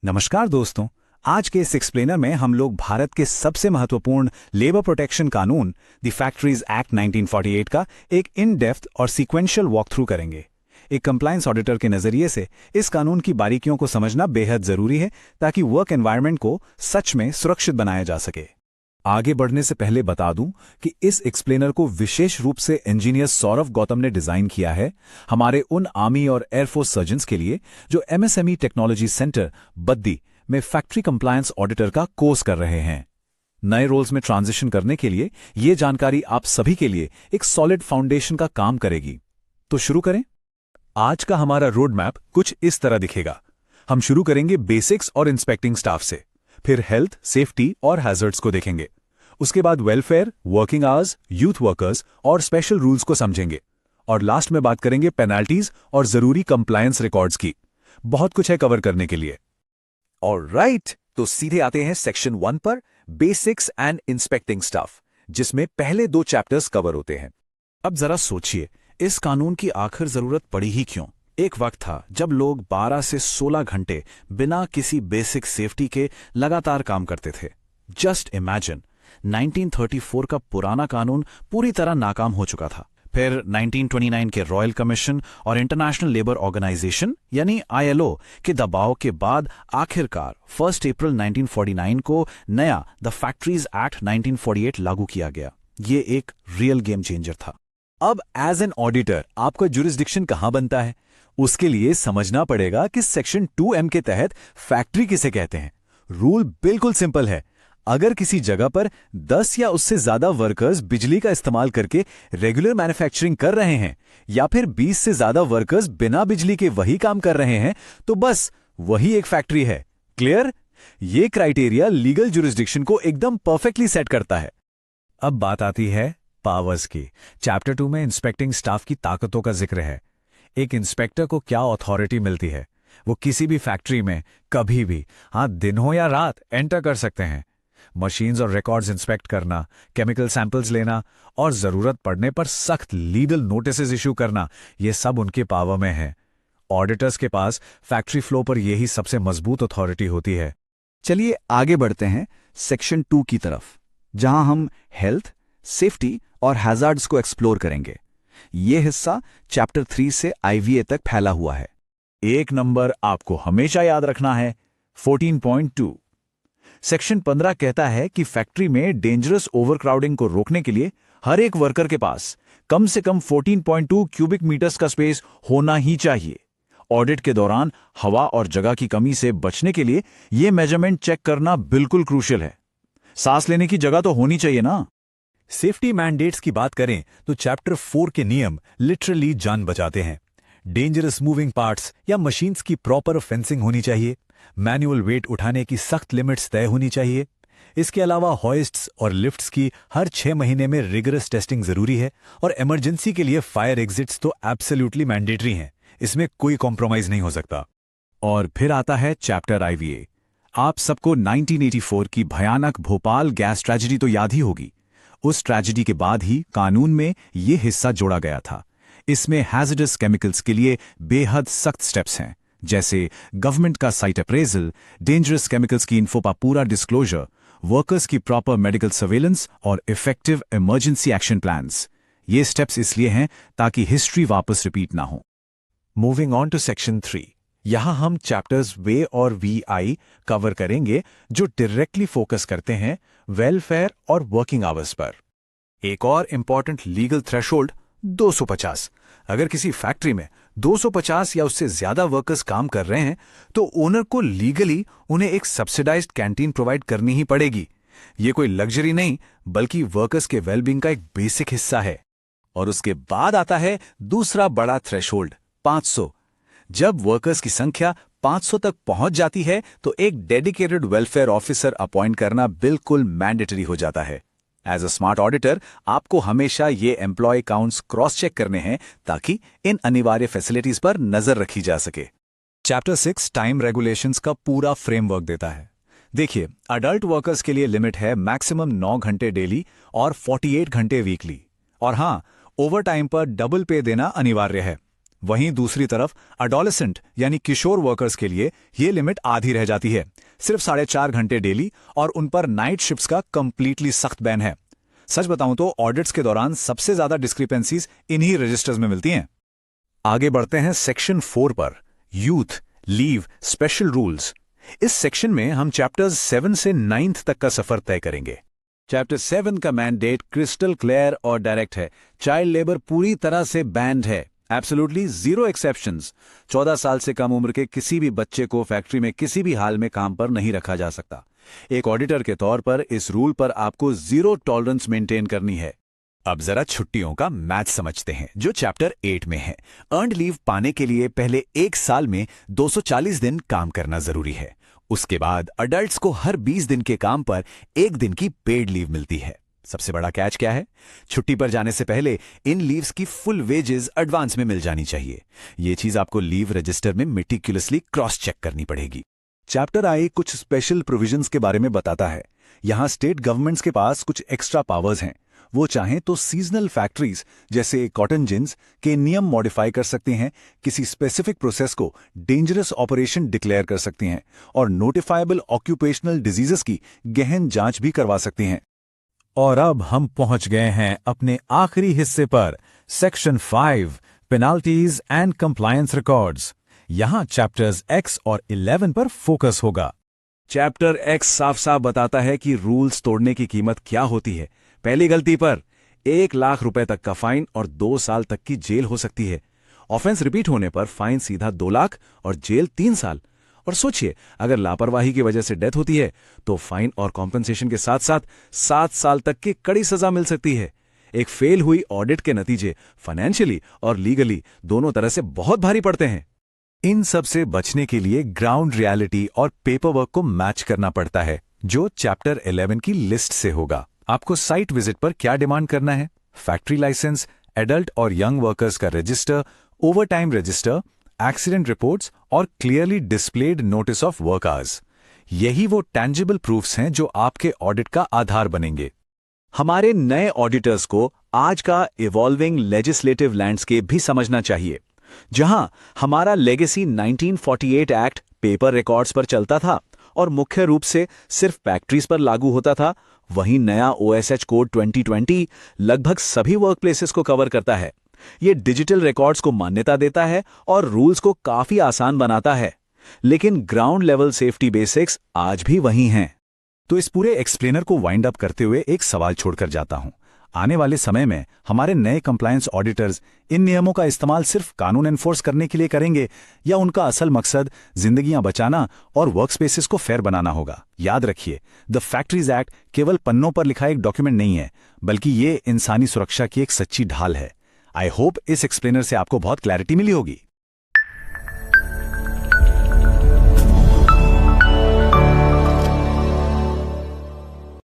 नमस्कार दोस्तों। आज के इस एक्सप्लेनर में हम लोग भारत के सबसे महत्वपूर्ण लेबर प्रोटेक्शन कानून द फैक्ट्रीज एक्ट 1948 का एक इन डेप्थ और सीक्वेंशियल वॉक थ्रू करेंगे। एक कंप्लायंस ऑडिटर के नजरिए से इस कानून की बारीकियों को समझना बेहद जरूरी है ताकि वर्क एनवायरनमेंट को सच में सुरक्षित बनाया जा सके। आगे बढ़ने से पहले बता दूं कि इस एक्सप्लेनर को विशेष रूप से इंजीनियर सौरभ गौतम ने डिजाइन किया है हमारे उन आर्मी और एयरफोर्स सर्जन्स के लिए जो एमएसएमई टेक्नोलॉजी सेंटर बद्दी में फैक्ट्री कंप्लायंस ऑडिटर का कोर्स कर रहे हैं। नए रोल्स में ट्रांजिशन करने के लिए ये जानकारी आप सभी के लिए एक सॉलिड फाउंडेशन का काम करेगी। तो शुरू करें। आज का हमारा रोड मैप कुछ इस तरह दिखेगा। हम शुरू करेंगे बेसिक्स और इंस्पेक्टिंग स्टाफ से, फिर हेल्थ, सेफ्टी और हैजर्ड्स को देखेंगे। उसके बाद welfare, working hours, youth workers और स्पेशल रूल्स को समझेंगे। और लास्ट में बात करेंगे पेनाल्टीज और जरूरी कंप्लायंस रिकॉर्ड्स की। बहुत कुछ है कवर करने के लिए। ऑलराइट, तो सीधे आते हैं सेक्शन 1 पर, बेसिक्स एंड इंस्पेक्टिंग स्टाफ, जिसमें पहले 2 चैप्टर्स कवर होते हैं। अब जरा सोचिए, इस कानून की आखिर जरूरत पड़ी ही क्यों? एक वक्त था जब लोग 12 से 16 घंटे बिना किसी बेसिक सेफ्टी के लगातार काम करते थे। जस्ट इमेजिन, 1934 का पुराना कानून पूरी तरह नाकाम हो चुका था। फिर 1929 के रॉयल कमीशन और इंटरनेशनल लेबर ऑर्गेनाइजेशन यानी आईएलओ के दबाव के बाद आखिरकार 1 अप्रैल 1949 को नया द फैक्ट्रीज एक्ट 1948 लागू किया गया। ये एक रियल गेम चेंजर था। अब एज एन ऑडिटर आपका जुरिस्डिक्शन कहां बनता है, उसके लिए समझना पड़ेगा कि सेक्शन 2M के तहत फैक्ट्री किसे कहते हैं। रूल बिल्कुल सिंपल है। अगर किसी जगह पर 10 या उससे ज्यादा वर्कर्स बिजली का इस्तेमाल करके रेगुलर मैन्युफैक्चरिंग कर रहे हैं या फिर 20 से ज्यादा वर्कर्स बिना बिजली के वही काम कर रहे हैं, तो बस वही एक फैक्ट्री है। क्लियर? ये क्राइटेरिया लीगल जुरिस्डिक्शन को एकदम परफेक्टली सेट करता है। अब बात आती है पावर्स की। चैप्टर 2 में इंस्पेक्टिंग स्टाफ की ताकतों का जिक्र है। एक इंस्पेक्टर को क्या अथॉरिटी मिलती है? वो किसी भी फैक्ट्री में कभी भी, दिन हो या रात, एंटर कर सकते हैं। मशीन्स और रिकॉर्ड्स इंस्पेक्ट करना, केमिकल सैंपल्स लेना और जरूरत पड़ने पर सख्त लीगल नोटिसेस इशू करना, ये सब उनके पावर में है। ऑडिटर्स के पास फैक्ट्री फ्लो पर यही सबसे मजबूत अथॉरिटी होती है। चलिए आगे बढ़ते हैं सेक्शन 2 की तरफ, जहां हम हेल्थ, सेफ्टी और हैजार्ड्स को एक्सप्लोर करेंगे। यह हिस्सा चैप्टर 3 से आईवीए तक फैला हुआ है। एक नंबर आपको हमेशा याद रखना है, 14.2। सेक्शन 15 कहता है कि फैक्ट्री में डेंजरस ओवरक्राउडिंग को रोकने के लिए हर एक वर्कर के पास कम से कम 14.2 क्यूबिक मीटर्स का स्पेस होना ही चाहिए। ऑडिट के दौरान हवा और जगह की कमी से बचने के लिए यह मेजरमेंट चेक करना बिल्कुल क्रूशियल है। सांस लेने की जगह तो होनी चाहिए ना। सेफ्टी मैंडेट्स की बात करें तो चैप्टर 4 के नियम लिटरली जान बचाते हैं। डेंजरस मूविंग पार्ट्स या मशीन्स की प्रॉपर फेंसिंग होनी चाहिए। मैनुअल वेट उठाने की सख्त लिमिट्स तय होनी चाहिए। इसके अलावा हॉइस्ट्स और लिफ्ट्स की हर 6 महीने में रिगरस टेस्टिंग जरूरी है और इमरजेंसी के लिए फायर एग्जिट्स तो एब्सोल्युटली मैंडेटरी हैं। इसमें कोई कॉम्प्रोमाइज नहीं हो सकता। और फिर आता है चैप्टर आईवीए। आप सबको 1984 की भयानक भोपाल गैस ट्रेजेडी तो याद ही होगी। उस ट्रेजेडी के बाद ही कानून में यह हिस्सा जोड़ा गया था। इसमें हैजर्डस केमिकल्स के लिए बेहद सख्त स्टेप्स हैं, जैसे गवर्नमेंट का साइट अप्रेजल, डेंजरस केमिकल्स की इन्फो का पूरा डिस्क्लोजर, वर्कर्स की प्रॉपर मेडिकल सर्वेलेंस और इफेक्टिव इमरजेंसी एक्शन प्लान्स। ये स्टेप्स इसलिए हैं ताकि हिस्ट्री वापस रिपीट ना हो। मूविंग ऑन टू सेक्शन 3, यहां हम चैप्टर्स वे और वीआई कवर करेंगे जो डायरेक्टली फोकस करते हैं वेलफेयर और वर्किंग आवर्स पर। एक और इंपॉर्टेंट लीगल थ्रेशोल्ड 250। अगर किसी फैक्ट्री में 250 या उससे ज्यादा वर्कर्स काम कर रहे हैं तो ओनर को लीगली उन्हें एक सब्सिडाइज्ड कैंटीन प्रोवाइड करनी ही पड़ेगी। ये कोई लग्जरी नहीं बल्कि वर्कर्स के वेलबींग का एक बेसिक हिस्सा है। और उसके बाद आता है दूसरा बड़ा थ्रेशोल्ड, 500। जब वर्कर्स की संख्या 500 तक पहुंच जाती है तो एक डेडिकेटेड वेलफेयर ऑफिसर अपॉइंट करना बिल्कुल मैंडेटरी हो जाता है। एज अ स्मार्ट ऑडिटर आपको हमेशा ये एम्प्लॉय काउंट्स क्रॉस चेक करने हैं ताकि इन अनिवार्य फैसिलिटीज पर नजर रखी जा सके। चैप्टर 6 टाइम रेगुलेशंस का पूरा फ्रेमवर्क देता है। देखिए, अडल्ट वर्कर्स के लिए लिमिट है मैक्सिमम 9 घंटे डेली और 48 घंटे वीकली। और हां, ओवर टाइम पर डबल पे देना अनिवार्य है। वहीं दूसरी तरफ अडोलेसेंट यानी किशोर वर्कर्स के लिए ये लिमिट आधी रह जाती है, सिर्फ 4.5 घंटे डेली, और उन पर नाइट शिफ्ट्स का कंप्लीटली सख्त बैन है। सच बताऊं तो ऑडिट्स के दौरान सबसे ज्यादा डिस्क्रिपेंसीज इन्हीं रजिस्टर्स में मिलती हैं। आगे बढ़ते हैं सेक्शन 4 पर, यूथ लीव स्पेशल रूल्स। इस सेक्शन में हम चैप्टर्स 7 से 9 तक का सफर तय करेंगे। चैप्टर 7 का मैंडेट क्रिस्टल क्लियर और डायरेक्ट है। चाइल्ड लेबर पूरी तरह से बैंड है, एब्सोल्युटली जीरो एक्सेप्शंस। 14 साल से कम उम्र के किसी भी बच्चे को फैक्ट्री में किसी भी हाल में काम पर नहीं रखा जा सकता। एक ऑडिटर के तौर पर इस रूल पर आपको जीरो टॉलरेंस मेंटेन करनी है। अब जरा छुट्टियों का मैच समझते हैं, जो चैप्टर 8 में है। अर्न्ड लीव पाने के लिए पहले 1 साल में 240 दिन काम करना जरूरी है। उसके बाद अडल्ट्स को हर 20 दिन के काम पर 1 दिन की पेड लीव मिलती है। सबसे बड़ा कैच क्या है? छुट्टी पर जाने से पहले इन लीव्स की फुल वेजेस एडवांस में मिल जानी चाहिए। ये चीज आपको लीव रजिस्टर में मेटिकुलसली क्रॉस चेक करनी पड़ेगी। चैप्टर आई कुछ स्पेशल प्रोविजंस के बारे में बताता है। यहां स्टेट गवर्नमेंट्स के पास कुछ एक्स्ट्रा पावर्स हैं। वो चाहें तो सीजनल फैक्ट्रीज जैसे कॉटन जिन्स के नियम मॉडिफाई कर सकती हैं, किसी स्पेसिफिक प्रोसेस को डेंजरस ऑपरेशन डिक्लेयर कर सकती हैं, और नोटिफाइबल ऑक्यूपेशनल डिजीजेस की गहन जांच भी करवा सकती हैं। और अब हम पहुंच गए हैं अपने आखिरी हिस्से पर, section 5, penalties and compliance records. यहां चैप्टर्स X और 11 पर फोकस होगा। चैप्टर X साफ साफ बताता है कि रूल्स तोड़ने की कीमत क्या होती है। पहली गलती पर 1 लाख रुपए तक का फाइन और 2 साल तक की जेल हो सकती है। ऑफेंस रिपीट होने पर फाइन सीधा 2 लाख और जेल 3 साल। और सोचिए, अगर लापरवाही की वजह से डेथ होती है तो फाइन और कॉम्पेंसेशन के साथ साथ 7 साल तक की कड़ी सजा मिल सकती है। एक फेल हुई ऑडिट के नतीजे फाइनेंशियली और लीगली दोनों तरह से बहुत भारी पड़ते हैं। इन सब से बचने के लिए ग्राउंड रियलिटी और पेपर वर्क को मैच करना पड़ता है, जो चैप्टर 11 की लिस्ट से होगा। आपको साइट विजिट पर क्या डिमांड करना है? फैक्ट्री लाइसेंस, एडल्ट और यंग वर्कर्स का register, overtime register, accident reports और clearly displayed notice of work hours. यही वो टैंजिबल प्रूफ्स हैं जो आपके ऑडिट का आधार बनेंगे। हमारे नए ऑडिटर्स को आज का इवॉल्विंग लेजिस्लेटिव लैंडस्केप भी समझना चाहिए। जहां हमारा लेगेसी 1948 एक्ट पेपर रिकॉर्ड्स पर चलता था और मुख्य रूप से सिर्फ फैक्ट्रीज पर लागू होता था, वहीं नया OSH कोड 2020 लगभग सभी वर्कप्लेसेस को कवर करता है। ये डिजिटल रिकॉर्ड्स को मान्यता देता है और रूल्स को काफी आसान बनाता है, लेकिन ग्राउंड लेवल सेफ्टी बेसिक्स आज भी वही हैं। तो इस पूरे एक्सप्लेनर को वाइंड अप करते हुए एक सवाल छोड़कर जाता हूं। आने वाले समय में हमारे नए कंप्लायंस ऑडिटर्स इन नियमों का इस्तेमाल सिर्फ कानून एनफोर्स करने के लिए करेंगे, या उनका असल मकसद जिंदगियां बचाना और वर्कस्पेसेस को फेयर बनाना होगा? याद रखिए, द फैक्ट्रीज एक्ट केवल पन्नों पर लिखा एक डॉक्यूमेंट नहीं है, बल्कि ये इंसानी सुरक्षा की एक सच्ची ढाल है। आई होप इस एक्सप्लेनर से आपको बहुत क्लैरिटी मिली होगी।